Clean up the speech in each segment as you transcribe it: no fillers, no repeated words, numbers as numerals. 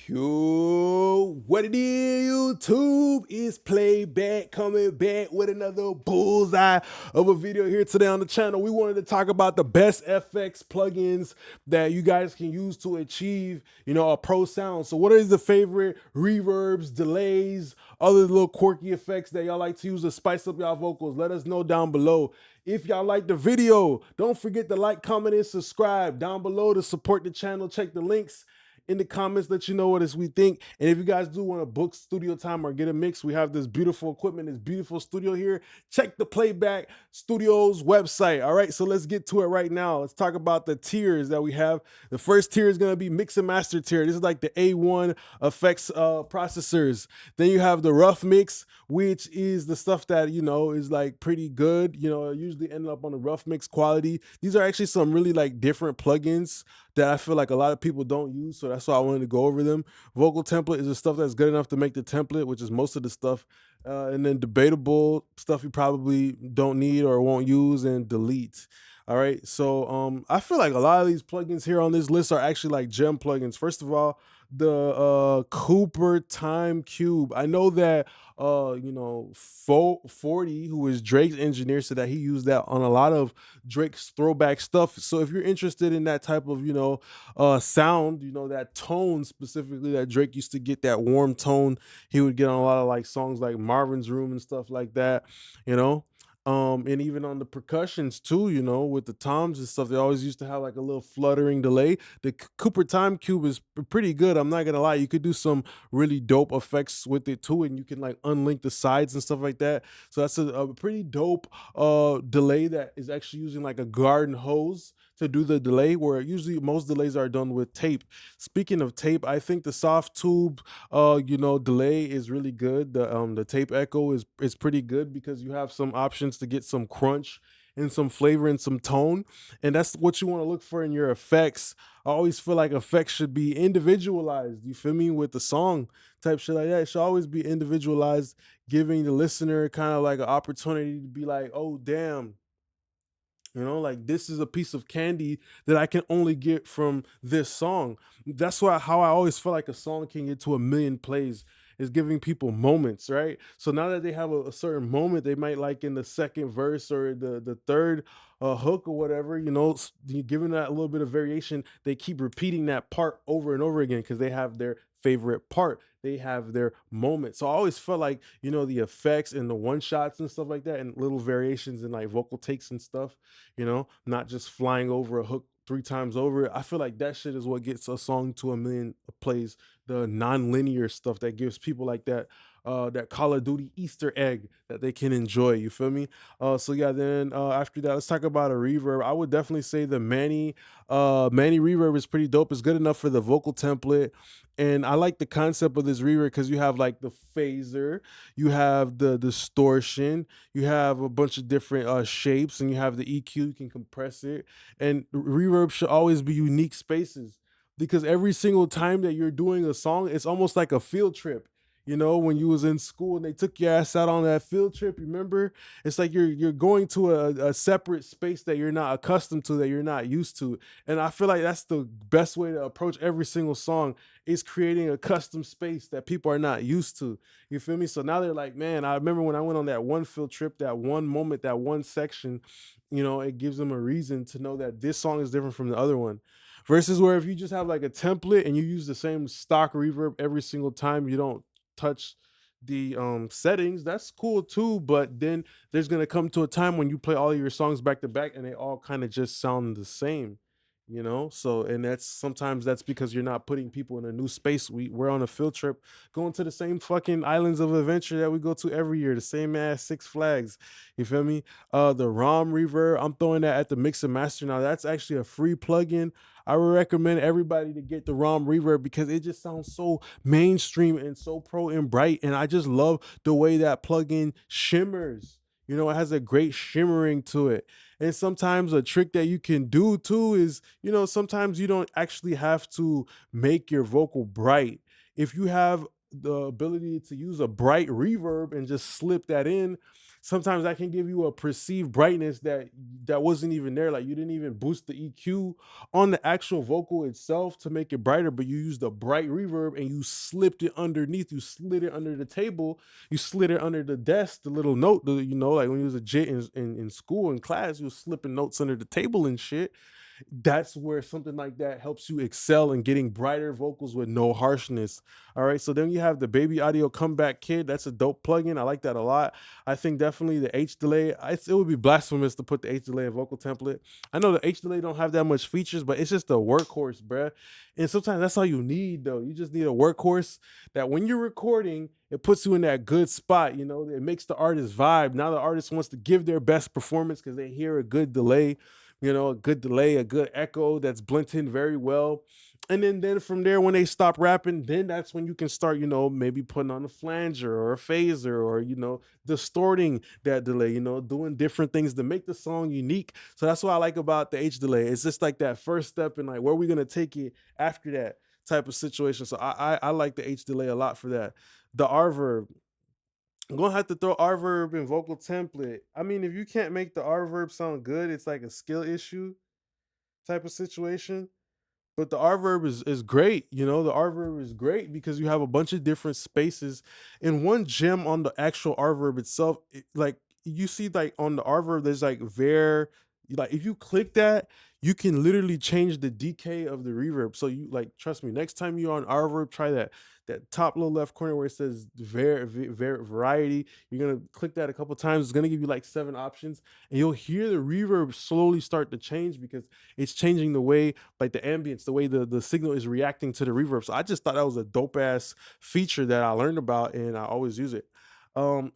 Yo, what it is, YouTube? Is Playback coming back with another bullseye of a video here today on the channel. We wanted to talk about the best FX plugins that you guys can use to achieve, a pro sound. So, what is the favorite reverbs, delays, other little quirky effects that y'all like to use to spice up y'all vocals? Let us know down below. If y'all like the video, don't forget to like, comment, and subscribe down below to support the channel. Check the links in the comments, let you know what we think. And if you guys do want to book studio time or get a mix, we have this beautiful equipment, this beautiful studio here. Check the Playback Studios website. All right, so let's get to it right now. Let's talk about the tiers that we have. The first tier is going to be mix and master tier. This is like the A1 effects processors. Then you have the rough mix, which is the stuff that is like pretty good. Usually end up on the rough mix quality. These are actually some really like different plugins that I feel like a lot of people don't use, so that's why I wanted to go over them. Vocal template is the stuff that's good enough to make the template, which is most of the stuff. And then debatable stuff you probably don't need or won't use, and delete. All right, so I feel like a lot of these plugins here on this list are actually like gem plugins. First of all, the Cooper Time Cube. I know that 40, who is Drake's engineer, said that he used that on a lot of Drake's throwback stuff. So if you're interested in that type of sound, that tone specifically that Drake used to get, that warm tone he would get on a lot of like songs like Marvin's Room and stuff like that, you know and even on the percussions too, with the toms and stuff, they always used to have like a little fluttering delay. The Cooper Time Cube is pretty good. I'm not gonna lie. You could do some really dope effects with it too, and you can like unlink the sides and stuff like that. So that's a pretty dope delay that is actually using like a garden hose to do the delay, where usually most delays are done with tape. Speaking of tape, I think the soft tube delay is really good. The tape echo is pretty good because you have some options to get some crunch and some flavor and some tone, and that's what you want to look for in your effects. I always feel like effects should be individualized, you feel me, with the song type shit like that. It should always be individualized, giving the listener kind of like an opportunity to be like, oh damn, like this is a piece of candy that I can only get from this song. That's why how I always feel like a song can get to a million plays is giving people moments, right? So now that they have a certain moment they might like in the second verse or the third hook or whatever, giving that a little bit of variation, they keep repeating that part over and over again because they have their favorite part. They have their moment. So I always felt like, the effects and the one shots and stuff like that, and little variations and like vocal takes and stuff, not just flying over a hook three times over. I feel like that shit is what gets a song to a million plays. The non-linear stuff that gives people like that Call of Duty Easter egg that they can enjoy. You feel me? So yeah, then after that, let's talk about a reverb. I would definitely say the Manny reverb is pretty dope. It's good enough for the vocal template. And I like the concept of this reverb because you have like the phaser, you have the distortion, you have a bunch of different shapes, and you have the EQ. You can compress it, and reverb should always be unique spaces because every single time that you're doing a song, it's almost like a field trip. When you was in school and they took your ass out on that field trip, remember? It's like you're going to a separate space that you're not accustomed to, that you're not used to. And I feel like that's the best way to approach every single song, is creating a custom space that people are not used to. You feel me? So now they're like, man, I remember when I went on that one field trip, that one moment, that one section, it gives them a reason to know that this song is different from the other one. Versus where if you just have like a template and you use the same stock reverb every single time, you don't touch the settings, that's cool too. But then there's gonna come to a time when you play all of your songs back to back and they all kind of just sound the same, so, and that's because you're not putting people in a new space. We're on a field trip going to the same fucking islands of adventure that we go to every year, the same ass Six Flags. You feel me? The ROM reverb, I'm throwing that at the mix and master. Now that's actually a free plugin. I would recommend everybody to get the ROM reverb because it just sounds so mainstream and so pro and bright, and I just love the way that plugin shimmers. It has a great shimmering to it. And sometimes a trick that you can do too is, sometimes you don't actually have to make your vocal bright. If you have the ability to use a bright reverb and just slip that in, sometimes that can give you a perceived brightness that wasn't even there. Like you didn't even boost the EQ on the actual vocal itself to make it brighter, but you used a bright reverb and you slipped it underneath. You slid it under the table. You slid it under the desk. The little note, like when you was a jit in school in class, you was slipping notes under the table and shit. That's where something like that helps you excel in getting brighter vocals with no harshness. All right. So then you have the Baby Audio Comeback Kid. That's a dope plugin. I like that a lot. I think definitely the H delay. It would be blasphemous to put the H delay in vocal template. I know the H delay don't have that much features, but it's just a workhorse, bruh. And sometimes that's all you need, though. You just need a workhorse that when you're recording, it puts you in that good spot. It makes the artist vibe. Now the artist wants to give their best performance because they hear a good delay, a good delay, a good echo that's blent in very well. And then from there, when they stop rapping, then that's when you can start, maybe putting on a flanger or a phaser or, distorting that delay, doing different things to make the song unique. So that's what I like about the H delay. It's just like that first step in like where we're gonna take it after that type of situation. So I like the H delay a lot for that. The R verb, I'm gonna have to throw R verb in vocal template. I mean, if you can't make the R verb sound good, it's like a skill issue type of situation. But the R-verb is great. The R-verb is great because you have a bunch of different spaces. And one gem on the actual R-verb itself, like you see, like on the R-verb, there's like like if you click that, you can literally change the decay of the reverb. So you like, trust me, next time you're on R-verb, try that top little left corner where it says variety. You're gonna click that a couple times. It's gonna give you like 7 options, and you'll hear the reverb slowly start to change because it's changing the way, like the ambience, the way the signal is reacting to the reverb. So I just thought that was a dope ass feature that I learned about and I always use it.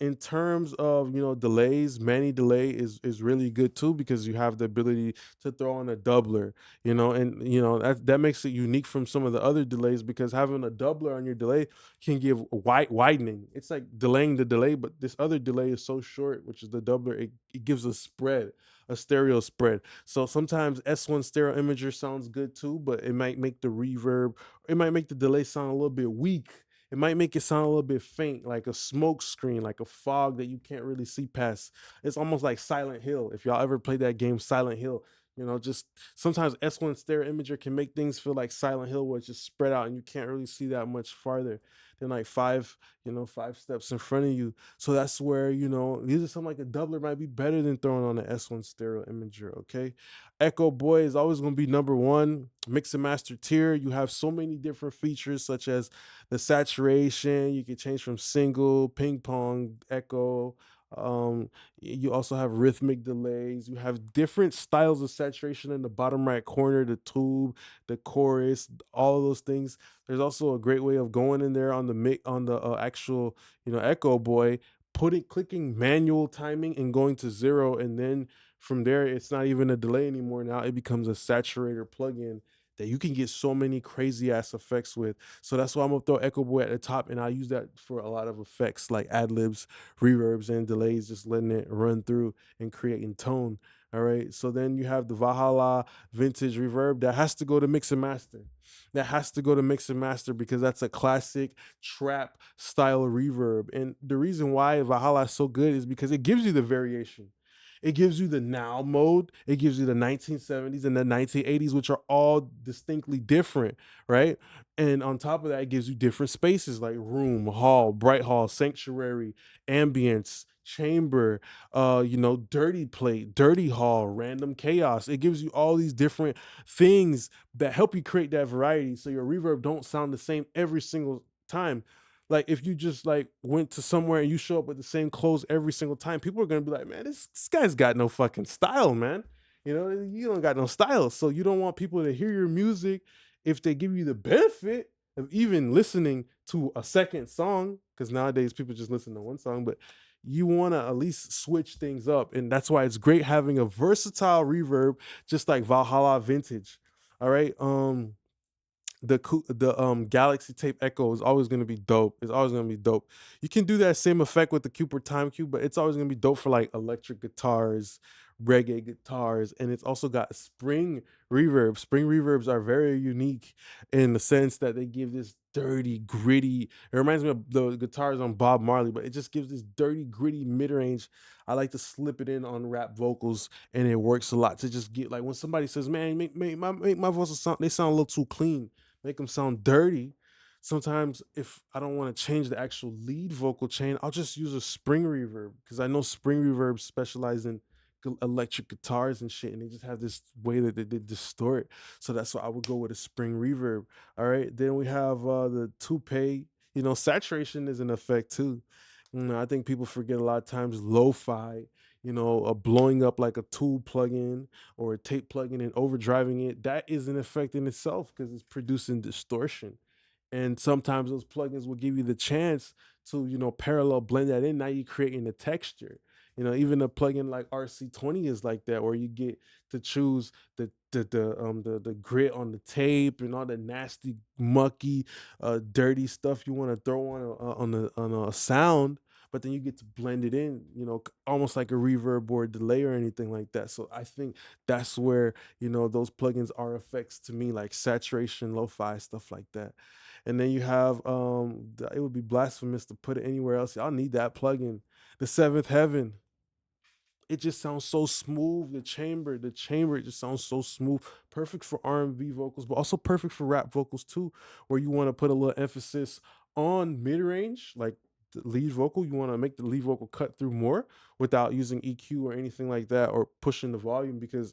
In terms of delays, Manny delay is really good too because you have the ability to throw on a doubler, and that makes it unique from some of the other delays because having a doubler on your delay can give widening. It's like delaying the delay, but this other delay is so short, which is the doubler. It gives a spread, a stereo spread. So sometimes S1 stereo imager sounds good too, but it might make the reverb, it might make the delay sound a little bit weak. It might make it sound a little bit faint, like a smoke screen, like a fog that you can't really see past. It's almost like Silent Hill. If y'all ever played that game, Silent Hill, just sometimes S1 stereo imager can make things feel like Silent Hill, where it's just spread out and you can't really see that much farther than like 5 steps in front of you. So that's where, using something like a doubler might be better than throwing on an S1 stereo imager, okay? Echo Boy is always going to be number one. Mix and master tier. You have so many different features, such as the saturation. You can change from single, ping pong, echo. You also have rhythmic delays. You have different styles of saturation in the bottom right corner, the tube, the chorus, all of those things. There's also a great way of going in there on the actual, Echo Boy, clicking manual timing and going to 0, and then from there it's not even a delay anymore. Now it becomes a saturator plugin that you can get so many crazy ass effects with. So that's why I'm gonna throw Echo Boy at the top, and I use that for a lot of effects like ad libs, reverbs, and delays, just letting it run through and creating tone. All right. So then you have the Valhalla Vintage Reverb that has to go to mix and master. That has to go to mix and master because that's a classic trap style reverb. And the reason why Valhalla is so good is because it gives you the variation. It gives you the now mode, it gives you the 1970s and the 1980s, which are all distinctly different, right? And on top of that, it gives you different spaces like room, hall, bright hall, sanctuary, ambience, chamber, dirty plate, dirty hall, random chaos. It gives you all these different things that help you create that variety so your reverb don't sound the same every single time. Like if you just like went to somewhere and you show up with the same clothes every single time, people are gonna be like, man, this guy's got no fucking style, man. You don't got no style. So you don't want people to hear your music if they give you the benefit of even listening to a second song, because nowadays people just listen to one song, but you want to at least switch things up. And that's why it's great having a versatile reverb, just like Valhalla Vintage. All right. The Galaxy Tape Echo is always going to be dope. It's always going to be dope. You can do that same effect with the Cooper Time Cube, but it's always going to be dope for like electric guitars, reggae guitars, and it's also got spring reverb. Spring reverbs are very unique in the sense that they give this dirty, gritty. It reminds me of the guitars on Bob Marley, but it just gives this dirty, gritty mid range. I like to slip it in on rap vocals, and it works a lot to just get like when somebody says, "Man, make my vocals sound they sound a little too clean, make them sound dirty." Sometimes if I don't want to change the actual lead vocal chain, I'll just use a spring reverb because I know spring reverb specialize in electric guitars and shit, and they just have this way that they distort. So that's why I would go with a spring reverb. All right. Then we have the toupee. Saturation is an effect too. I think people forget a lot of times lo-fi, blowing up like a tool plugin or a tape plugin and overdriving it. That is an effect in itself because it's producing distortion. And sometimes those plugins will give you the chance to, parallel blend that in. Now you're creating a texture. Even a plugin like RC20 is like that, where you get to choose the grit on the tape and all the nasty, mucky, dirty stuff you want to throw on a sound, but then you get to blend it in, almost like a reverb or a delay or anything like that. So I think that's where those plugins are effects to me, like saturation, lo-fi, stuff like that. And then you have it would be blasphemous to put it anywhere else. I'll need that plugin, the Seventh Heaven. It just sounds so smooth. The chamber, it just sounds so smooth. Perfect for R&B vocals, but also perfect for rap vocals too, where you want to put a little emphasis on mid-range, like the lead vocal. You want to make the lead vocal cut through more without using EQ or anything like that, or pushing the volume, because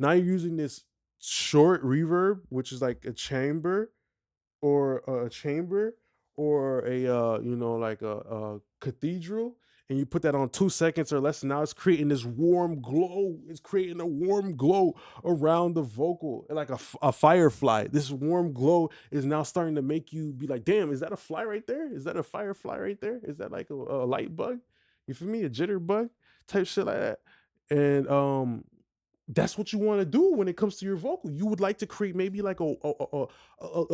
now you're using this short reverb, which is like a chamber or a chamber or like a cathedral, and you put that on 2 seconds or less, and now it's creating this warm glow. It's creating a warm glow around the vocal, like a firefly. This warm glow is now starting to make you be like, damn, is that a fly right there? Is that a firefly right there? Is that like a light bug? You feel me? A jitterbug type shit like that. And that's what you want to do when it comes to your vocal. You would like to create maybe like a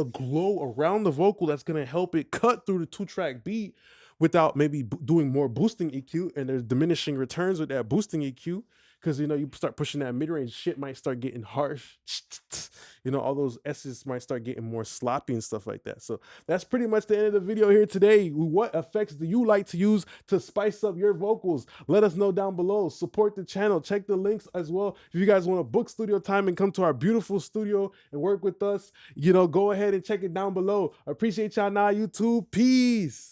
glow around the vocal that's gonna help it cut through the 2-track beat without maybe doing more boosting EQ. And there's diminishing returns with that boosting EQ, because you start pushing that mid range, shit might start getting harsh. All those S's might start getting more sloppy and stuff like that. So that's pretty much the end of the video here today. What effects do you like to use to spice up your vocals? Let us know down below. Support the channel. Check the links as well. If you guys want to book studio time and come to our beautiful studio and work with us, go ahead and check it down below. Appreciate y'all now, YouTube. Peace.